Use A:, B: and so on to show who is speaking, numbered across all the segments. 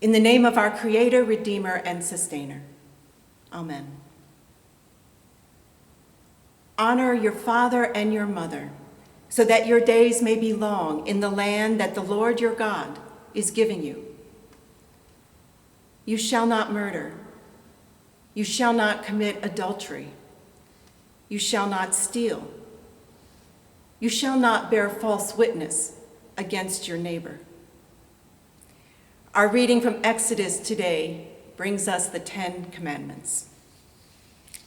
A: In the name of our Creator, Redeemer, and Sustainer. Amen. Honor your father and your mother, so that your days may be long in the land that the Lord your God is giving you. You shall not murder. You shall not commit adultery. You shall not steal. You shall not bear false witness against your neighbor. Our reading from Exodus today brings us the 10 Commandments.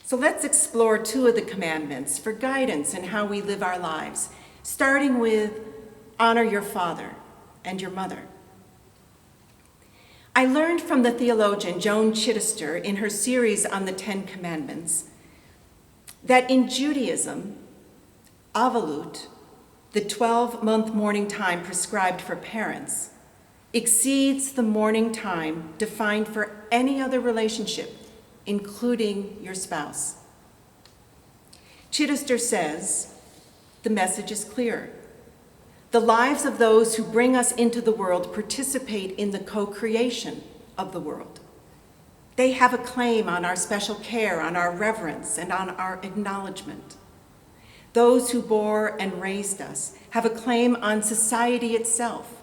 A: So let's explore 2 of the commandments for guidance in how we live our lives, starting with honor your father and your mother. I learned from the theologian Joan Chittister in her series on the 10 Commandments that in Judaism, Avalut, the 12-month mourning time prescribed for parents, exceeds the mourning time defined for any other relationship, including your spouse. Chittister says, the message is clear. The lives of those who bring us into the world participate in the co-creation of the world. They have a claim on our special care, on our reverence, and on our acknowledgement. Those who bore and raised us have a claim on society itself,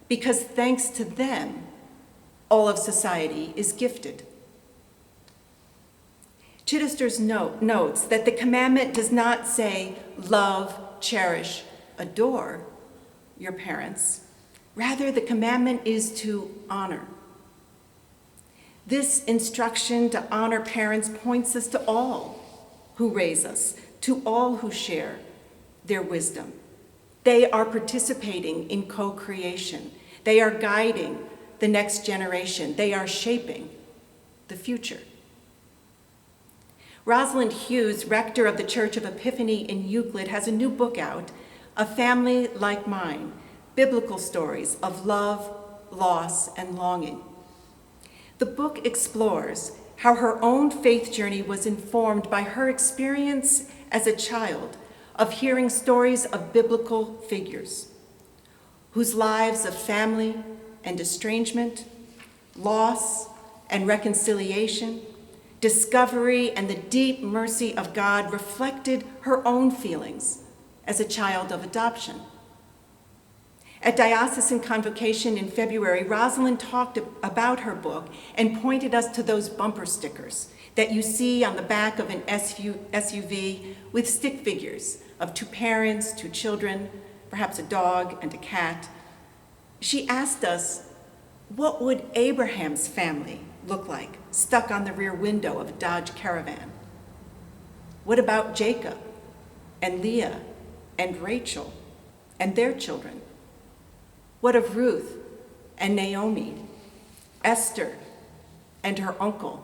A: because thanks to them, all of society is gifted. Chittister notes that the commandment does not say, love, cherish, adore your parents. Rather, the commandment is to honor. This instruction to honor parents points us to all who raise us, to all who share their wisdom. They are participating in co-creation. They are guiding the next generation. They are shaping the future. Rosalind Hughes, rector of the Church of Epiphany in Euclid, has a new book out, A Family Like Mine, Biblical Stories of Love, Loss, and Longing. The book explores how her own faith journey was informed by her experience as a child of hearing stories of biblical figures whose lives of family and estrangement, loss and reconciliation, discovery and the deep mercy of God reflected her own feelings as a child of adoption. At Diocesan Convocation in February, Rosalind talked about her book and pointed us to those bumper stickers that you see on the back of an SUV with stick figures of 2 parents, 2 children, perhaps a dog and a cat. She asked us, what would Abraham's family look like stuck on the rear window of a Dodge Caravan? What about Jacob and Leah and Rachel and their children? What of Ruth and Naomi, Esther and her uncle?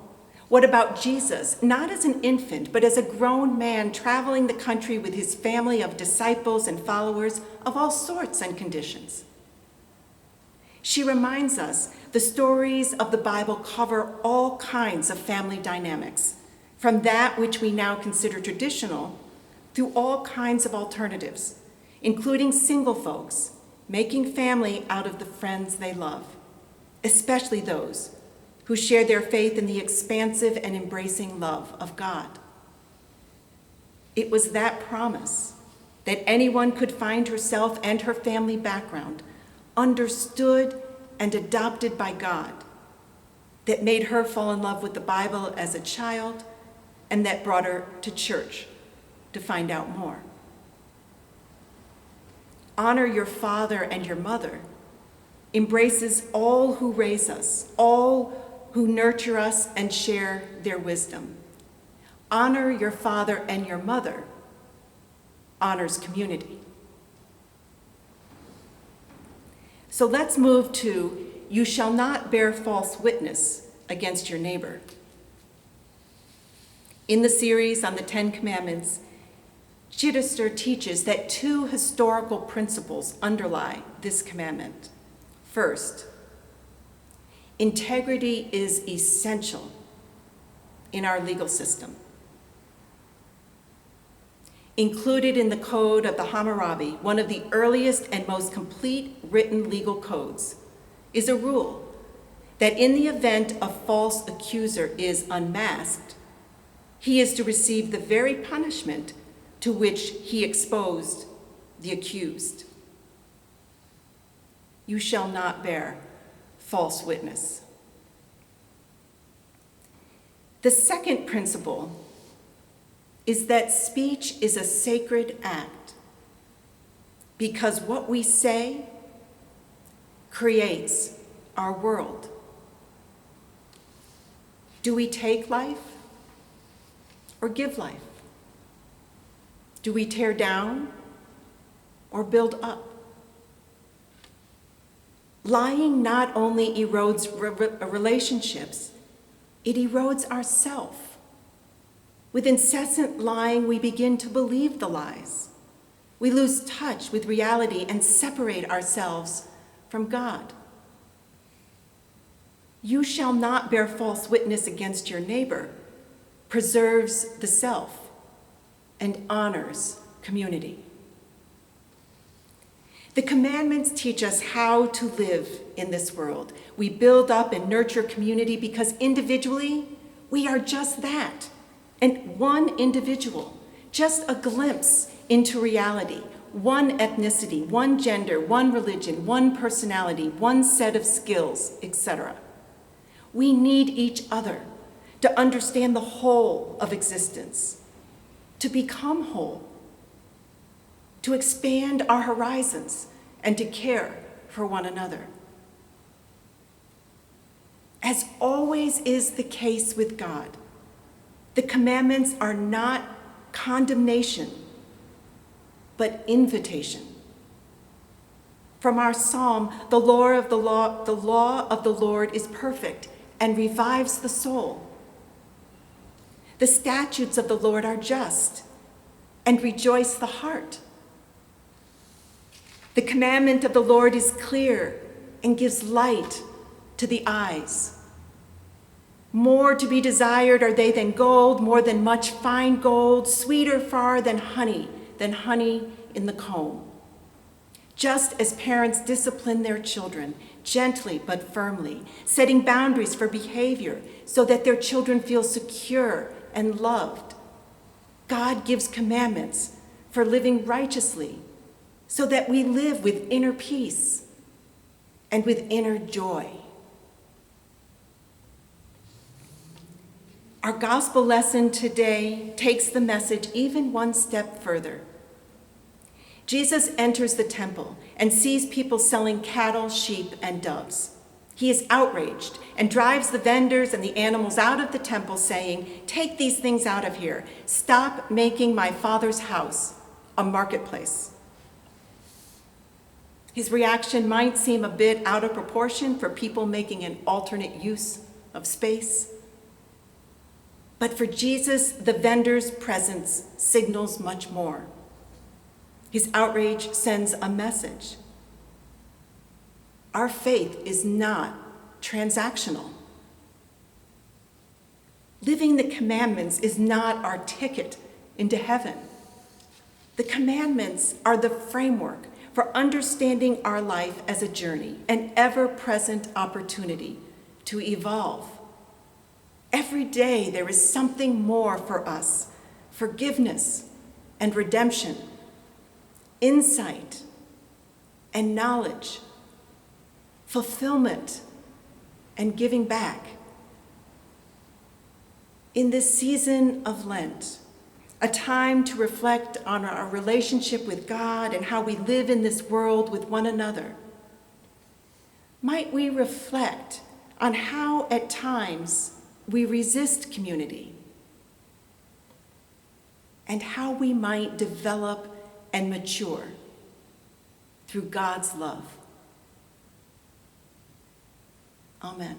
A: What about Jesus, not as an infant, but as a grown man traveling the country with his family of disciples and followers of all sorts and conditions? She reminds us the stories of the Bible cover all kinds of family dynamics, from that which we now consider traditional through all kinds of alternatives, including single folks making family out of the friends they love, especially those who share their faith in the expansive and embracing love of God. It was that promise that anyone could find herself and her family background understood and adopted by God that made her fall in love with the Bible as a child and that brought her to church to find out more. Honor your father and your mother embraces all who raise us, all who nurture us and share their wisdom. Honor your father and your mother honors community. So let's move to, you shall not bear false witness against your neighbor. In the series on the 10 Commandments, Chittister teaches that 2 historical principles underlie this commandment. First, integrity is essential in our legal system. Included in the Code of the Hammurabi, one of the earliest and most complete written legal codes, is a rule that in the event a false accuser is unmasked, he is to receive the very punishment to which he exposed the accused. You shall not bear false witness. The second principle is that speech is a sacred act, because what we say creates our world. Do we take life or give life? Do we tear down or build up? Lying not only erodes relationships, it erodes ourself. With incessant lying, we begin to believe the lies. We lose touch with reality and separate ourselves from God. You shall not bear false witness against your neighbor preserves the self and honors community. The commandments teach us how to live in this world. We build up and nurture community because individually, we are just that. And one individual, just a glimpse into reality, one ethnicity, one gender, one religion, one personality, one set of skills, etc. We need each other to understand the whole of existence, to become whole, to expand our horizons, and to care for one another. As always is the case with God, the commandments are not condemnation, but invitation. From our psalm, the law of the Lord is perfect and revives the soul. The statutes of the Lord are just and rejoice the heart. The commandment of the Lord is clear and gives light to the eyes. More to be desired are they than gold, more than much fine gold, sweeter far than honey in the comb. Just as parents discipline their children gently but firmly, setting boundaries for behavior so that their children feel secure and loved, God gives commandments for living righteously so that we live with inner peace and with inner joy. Our gospel lesson today takes the message even one step further. Jesus enters the temple and sees people selling cattle, sheep, and doves. He is outraged and drives the vendors and the animals out of the temple, saying, "Take these things out of here. Stop making my Father's house a marketplace." His reaction might seem a bit out of proportion for people making an alternate use of space. But for Jesus, the vendor's presence signals much more. His outrage sends a message. Our faith is not transactional. Living the commandments is not our ticket into heaven. The commandments are the framework for understanding our life as a journey, an ever-present opportunity to evolve. Every day there is something more for us: forgiveness and redemption, insight and knowledge, fulfillment and giving back. In this season of Lent, a time to reflect on our relationship with God and how we live in this world with one another, might we reflect on how at times we resist community and how we might develop and mature through God's love. Amen.